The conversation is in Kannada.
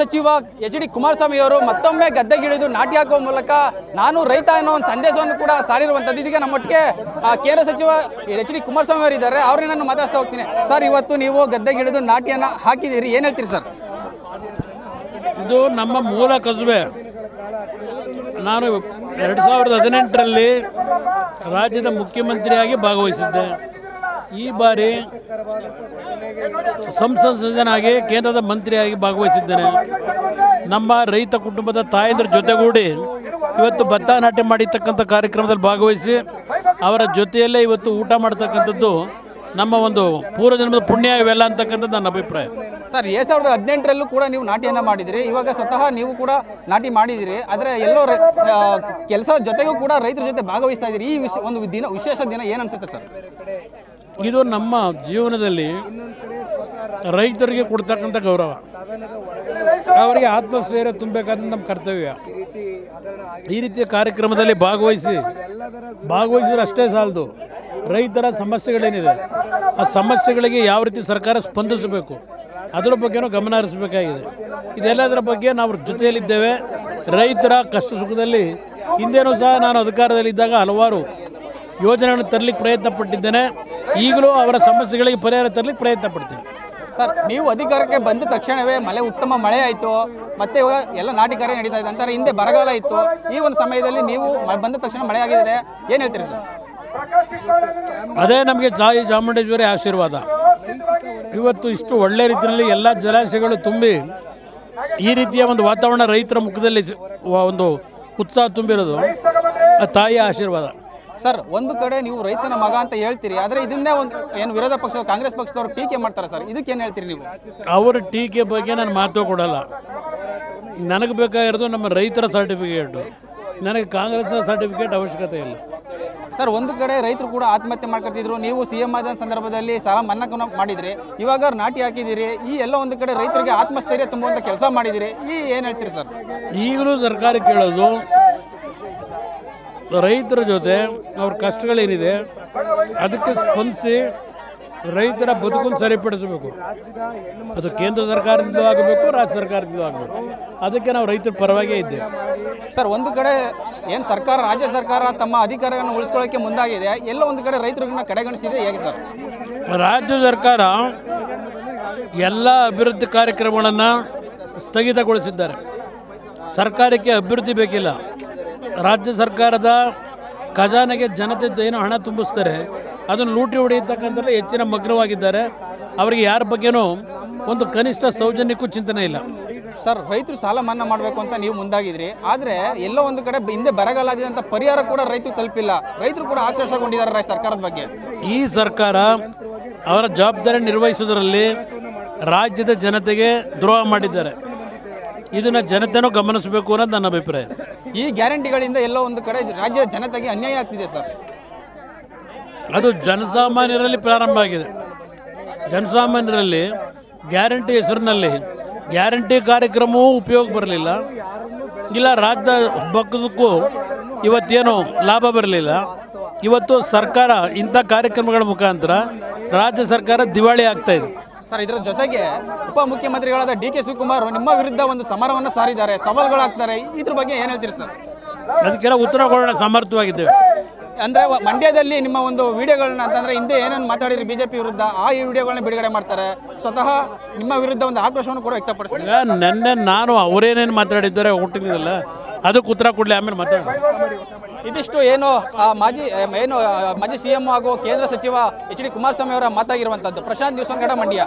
ಸಚಿವ ಎಚ್ ಡಿ ಕುಮಾರಸ್ವಾಮಿ ಅವರು ಮತ್ತೊಮ್ಮೆ ಗದ್ದೆಗಿಳಿದು ನಾಟಿ ಹಾಕುವ ಮೂಲಕ ನಾನು ರೈತ ಅನ್ನೋ ಒಂದು ಸಂದೇಶವನ್ನು ಕೂಡ ಸಾರಿರುವಂಥದ್ದು. ಇದೀಗ ನಮ್ಮೊಟ್ಟಿಗೆ ಕೇಂದ್ರ ಸಚಿವ ಎಚ್ ಡಿ ಕುಮಾರಸ್ವಾಮಿ ಅವರು ಇದ್ದಾರೆ. ಅವ್ರನ್ನ ನಾನು ಮಾತಾಡ್ತಾ ಹೋಗ್ತೀನಿ. ಸರ್, ಇವತ್ತು ನೀವು ಗದ್ದೆಗಿಳಿದು ನಾಟಿಯನ್ನು ಹಾಕಿದ್ದೀರಿ, ಏನು ಹೇಳ್ತೀರಿ ಸರ್? ಇದು ನಮ್ಮ ಮೂಲ ಕಸುಬೆ. ನಾನು 2018ರಲ್ಲಿ ರಾಜ್ಯದ ಮುಖ್ಯಮಂತ್ರಿಯಾಗಿ ಭಾಗವಹಿಸಿದ್ದೆ. ಈ ಬಾರಿ ಸಂಸತ್ ಸದಸ್ಯನಾಗಿ ಕೇಂದ್ರದ ಮಂತ್ರಿಯಾಗಿ ಭಾಗವಹಿಸಿದ್ದೇನೆ. ನಮ್ಮ ರೈತ ಕುಟುಂಬದ ತಾಯಂದ್ರ ಜೊತೆಗೂಡಿ ಇವತ್ತು ಭತ್ತ ನಾಟಿ ಮಾಡಿರ್ತಕ್ಕಂಥ ಕಾರ್ಯಕ್ರಮದಲ್ಲಿ ಭಾಗವಹಿಸಿ ಅವರ ಜೊತೆಯಲ್ಲೇ ಇವತ್ತು ಊಟ ಮಾಡ್ತಕ್ಕಂಥದ್ದು ನಮ್ಮ ಒಂದು ಪೂರ್ವಜನ್ಮದ ಪುಣ್ಯ ಇವೆಲ್ಲ ಅಂತಕ್ಕಂಥದ್ದು ನನ್ನ ಅಭಿಪ್ರಾಯ. ಸರ್, 2018ರಲ್ಲೂ ಕೂಡ ನೀವು ನಾಟಿಯನ್ನು ಮಾಡಿದಿರಿ. ಇವಾಗ ಸ್ವತಃ ನೀವು ಕೂಡ ನಾಟಿ ಮಾಡಿದಿರಿ. ಆದರೆ ಎಲ್ಲೋ ಕೆಲಸ ಜೊತೆಗೂ ಕೂಡ ರೈತರ ಜೊತೆ ಭಾಗವಹಿಸ್ತಾ ಇದ್ದೀರಿ. ಈ ಒಂದು ದಿನ ವಿಶೇಷ ದಿನ ಏನು ಅನಿಸುತ್ತೆ ಸರ್? ಇದು ನಮ್ಮ ಜೀವನದಲ್ಲಿ ರೈತರಿಗೆ ಕೊಡ್ತಕ್ಕಂಥ ಗೌರವ, ಅವರಿಗೆ ಆತ್ಮಸ್ಥೈರ್ಯ ತುಂಬಬೇಕಾದ ನಮ್ಮ ಕರ್ತವ್ಯ. ಈ ರೀತಿಯ ಕಾರ್ಯಕ್ರಮದಲ್ಲಿ ಭಾಗವಹಿಸಿದ್ರೆ ಅಷ್ಟೇ ಸಾಲದು. ರೈತರ ಸಮಸ್ಯೆಗಳೇನಿದೆ ಆ ಸಮಸ್ಯೆಗಳಿಗೆ ಯಾವ ರೀತಿ ಸರ್ಕಾರ ಸ್ಪಂದಿಸಬೇಕು ಅದರ ಬಗ್ಗೆನೂ ಗಮನ ಹರಿಸಬೇಕಾಗಿದೆ. ಇದೆಲ್ಲದರ ಬಗ್ಗೆ ನಾವು ಜೊತೆಯಲ್ಲಿದ್ದೇವೆ. ರೈತರ ಕಷ್ಟ ಸುಖದಲ್ಲಿ ಹಿಂದೇನೂ ಸಹ ನಾನು ಅಧಿಕಾರದಲ್ಲಿದ್ದಾಗ ಹಲವಾರು ಯೋಜನೆಗಳನ್ನು ತರಲಿಕ್ಕೆ ಪ್ರಯತ್ನ ಪಟ್ಟಿದ್ದೇನೆ. ಈಗಲೂ ಅವರ ಸಮಸ್ಯೆಗಳಿಗೆ ಪರಿಹಾರ ತರಲಿಕ್ಕೆ ಪ್ರಯತ್ನ ಪಡ್ತೀನಿ. ಸರ್, ನೀವು ಅಧಿಕಾರಕ್ಕೆ ಬಂದ ತಕ್ಷಣವೇ ಉತ್ತಮ ಮಳೆ ಆಯಿತು, ಮತ್ತೆ ಇವಾಗ ಎಲ್ಲ ನಾಟಿ ಕಾರ್ಯ ನಡೀತಾ ಇದೆ ಅಂತಾರೆ. ಹಿಂದೆ ಬರಗಾಲ ಇತ್ತು. ಈ ಒಂದು ಸಮಯದಲ್ಲಿ ನೀವು ಬಂದ ತಕ್ಷಣ ಮಳೆ ಆಗಿದೆ, ಏನು ಹೇಳ್ತೀರಿ ಸರ್? ಅದೇ ನಮಗೆ ತಾಯಿ ಚಾಮುಂಡೇಶ್ವರಿ ಆಶೀರ್ವಾದ. ಇವತ್ತು ಇಷ್ಟು ಒಳ್ಳೆ ರೀತಿಯಲ್ಲಿ ಎಲ್ಲ ಜಲಾಶಯಗಳು ತುಂಬಿ ಈ ರೀತಿಯ ಒಂದು ವಾತಾವರಣ ರೈತರ ಮುಖದಲ್ಲಿ ಒಂದು ಉತ್ಸಾಹ ತುಂಬಿರೋದು ಆ ತಾಯಿಯ ಆಶೀರ್ವಾದ. ಸರ್, ಒಂದು ಕಡೆ ನೀವು ರೈತನ ಮಗ ಅಂತ ಹೇಳ್ತೀರಿ, ಆದರೆ ಇದನ್ನೇ ಒಂದು ಏನು ವಿರೋಧ ಪಕ್ಷ ಕಾಂಗ್ರೆಸ್ ಪಕ್ಷದವರು ಟೀಕೆ ಮಾಡ್ತಾರೆ ಸರ್, ಇದಕ್ಕೇನು ಹೇಳ್ತೀರಿ ನೀವು? ಅವರ ಟೀಕೆ ಬಗ್ಗೆ ನಾನು ಮಾತು ಕೊಡಲ್ಲ. ನನಗೆ ಬೇಕಾಗಿರೋದು ನಮ್ಮ ರೈತರ ಸರ್ಟಿಫಿಕೇಟು. ನನಗೆ ಕಾಂಗ್ರೆಸ್ನ ಸರ್ಟಿಫಿಕೇಟ್ ಅವಶ್ಯಕತೆ ಇಲ್ಲ. ಸರ್, ಒಂದು ಕಡೆ ರೈತರು ಕೂಡ ಆತ್ಮಹತ್ಯೆ ಮಾಡ್ಕೊತಿದ್ರು. ನೀವು CM ಆದ ಸಂದರ್ಭದಲ್ಲಿ ಸಾಲ ಮನ್ನಾ ಮಾಡಿದಿರಿ, ಇವಾಗ ನಾಟಿ ಹಾಕಿದ್ದೀರಿ. ಈ ಎಲ್ಲ ಒಂದು ಕಡೆ ರೈತರಿಗೆ ಆತ್ಮಸ್ಥೈರ್ಯ ತುಂಬುವಂಥ ಕೆಲಸ ಮಾಡಿದಿರಿ. ಏನು ಹೇಳ್ತೀರಿ ಸರ್? ಈಗಲೂ ಸರ್ಕಾರ ಕೇಳೋದು ರೈತರ ಜೊತೆ ಅವ್ರ ಕಷ್ಟಗಳೇನಿದೆ ಅದಕ್ಕೆ ಸ್ಪಂದಿಸಿ ರೈತರ ಬದುಕನ್ನು ಸರಿಪಡಿಸಬೇಕು. ಅದು ಕೇಂದ್ರ ಸರ್ಕಾರದಿಂದಲೂ ಆಗಬೇಕು, ರಾಜ್ಯ ಸರ್ಕಾರದಿಂದಲೂ ಆಗಬೇಕು. ಅದಕ್ಕೆ ನಾವು ರೈತರ ಪರವಾಗೇ ಇದ್ದೇವೆ. ಸರ್, ಒಂದು ಕಡೆ ಏನು ಸರ್ಕಾರ, ರಾಜ್ಯ ಸರ್ಕಾರ ತಮ್ಮ ಅಧಿಕಾರವನ್ನು ಉಳಿಸ್ಕೊಳ್ಳೋಕ್ಕೆ ಮುಂದಾಗಿದೆ, ಎಲ್ಲ ಒಂದು ಕಡೆ ರೈತರನ್ನ ಕಡೆಗಣಿಸಿದೆ, ಹೇಗೆ ಸರ್? ರಾಜ್ಯ ಸರ್ಕಾರ ಎಲ್ಲ ಅಭಿವೃದ್ಧಿ ಕಾರ್ಯಕ್ರಮಗಳನ್ನು ಸ್ಥಗಿತಗೊಳಿಸಿದ್ದಾರೆ. ಸರ್ಕಾರಕ್ಕೆ ಅಭಿವೃದ್ಧಿ ಬೇಕಿಲ್ಲ. ರಾಜ್ಯ ಸರ್ಕಾರದ ಖಜಾನೆಗೆ ಜನತೆ ಏನು ಹಣ ತುಂಬಿಸ್ತಾರೆ ಅದನ್ನು ಲೂಟಿ ಹೊಡೆಯತಕ್ಕಂಥ ಹೆಚ್ಚಿನ ಮಗ್ನವಾಗಿದ್ದಾರೆ. ಅವರಿಗೆ ಯಾರ ಬಗ್ಗೆನೂ ಒಂದು ಕನಿಷ್ಠ ಸೌಜನ್ಯಕ್ಕೂ ಚಿಂತನೆ ಇಲ್ಲ. ಸರ್, ರೈತರು ಸಾಲ ಮನ್ನಾ ಮಾಡಬೇಕು ಅಂತ ನೀವು ಮುಂದಾಗಿದ್ರಿ, ಆದರೆ ಎಲ್ಲೋ ಒಂದು ಕಡೆ ಹಿಂದೆ ಬರಗಾಲದಂಥ ಪರಿಹಾರ ಕೂಡ ರೈತರು ತಲುಪಿಲ್ಲ. ರೈತರು ಕೂಡ ಆಕ್ರೋಶಗೊಂಡಿದ್ದಾರೆ ಸರ್ಕಾರದ ಬಗ್ಗೆ. ಈ ಸರ್ಕಾರ ಅವರ ಜವಾಬ್ದಾರಿ ನಿರ್ವಹಿಸುವುದರಲ್ಲಿ ರಾಜ್ಯದ ಜನತೆಗೆ ದ್ರೋಹ ಮಾಡಿದ್ದಾರೆ. ಇದನ್ನು ಜನತೆನೂ ಗಮನಿಸಬೇಕು ಅನ್ನೋದು ನನ್ನ ಅಭಿಪ್ರಾಯ. ಈ ಗ್ಯಾರಂಟಿಗಳಿಂದ ಎಲ್ಲೋ ಒಂದು ಕಡೆ ರಾಜ್ಯದ ಜನತೆಗೆ ಅನ್ಯಾಯ ಆಗ್ತಿದೆ ಸರ್. ಅದು ಜನಸಾಮಾನ್ಯರಲ್ಲಿ ಪ್ರಾರಂಭ ಆಗಿದೆ. ಜನಸಾಮಾನ್ಯರಲ್ಲಿ ಗ್ಯಾರಂಟಿ ಹೆಸರಿನಲ್ಲಿ ಗ್ಯಾರಂಟಿ ಕಾರ್ಯಕ್ರಮವೂ ಉಪಯೋಗ ಬರಲಿಲ್ಲ, ಇಲ್ಲ ರಾಜ್ಯದ ಬಗ್ಗದಕ್ಕೂ ಇವತ್ತೇನು ಲಾಭ ಬರಲಿಲ್ಲ. ಇವತ್ತು ಸರ್ಕಾರ ಇಂಥ ಕಾರ್ಯಕ್ರಮಗಳ ಮುಖಾಂತರ ರಾಜ್ಯ ಸರ್ಕಾರ ದಿವಾಳಿ ಆಗ್ತಾ ಇದೆ. ಸರ್, ಇದರ ಜೊತೆಗೆ ಉಪಮುಖ್ಯಮಂತ್ರಿಗಳಾದ DK ಶಿವಕುಮಾರ್ ನಿಮ್ಮ ವಿರುದ್ಧ ಒಂದು ಸಮರವನ್ನು ಸಾರಿದ್ದಾರೆ, ಸವಾಲುಗಳಾಗ್ತಾರೆ. ಇದ್ರ ಬಗ್ಗೆ ಏನು ಹೇಳ್ತೀರಿ ಸರ್? ಅದಕ್ಕೆಲ್ಲ ಉತ್ತರ ಕೊಡೋಣ ಸಮರ್ಥವಾಗಿದ್ದೇವೆ. ಅಂದರೆ ಮಂಡ್ಯದಲ್ಲಿ ನಿಮ್ಮ ಒಂದು ವಿಡಿಯೋಗಳನ್ನ ಅಂತಂದರೆ ಹಿಂದೆ ಏನೇನು ಮಾತಾಡಿದ್ರಿ BJP ವಿರುದ್ಧ, ಆ ಈ ವಿಡಿಯೋಗಳನ್ನ ಬಿಡುಗಡೆ ಮಾಡ್ತಾರೆ. ಸ್ವತಃ ನಿಮ್ಮ ವಿರುದ್ಧ ಒಂದು ಆಕ್ರೋಶವನ್ನು ಕೂಡ ವ್ಯಕ್ತಪಡಿಸ್ತಾರೆ. ಈಗ ನೆನ್ನೆ ನಾನು ಅವರೇನೇನು ಮಾತಾಡಿದ್ದಾರೆ ಹುಟ್ಟಿಲ್ಲ, ಅದಕ್ಕೆ ಉತ್ತರ ಕೊಡಲಿ, ಆಮೇಲೆ ಮಾತಾಡಿ. ಇದಿಷ್ಟು ಏನು ಮಾಜಿ CM ಹಾಗೂ ಕೇಂದ್ರ ಸಚಿವ ಎಚ್ ಡಿ ಕುಮಾರಸ್ವಾಮಿ ಅವರ ಮಾತಾಗಿರುವಂಥದ್ದು. Prashant, news one Kannada, Mandya.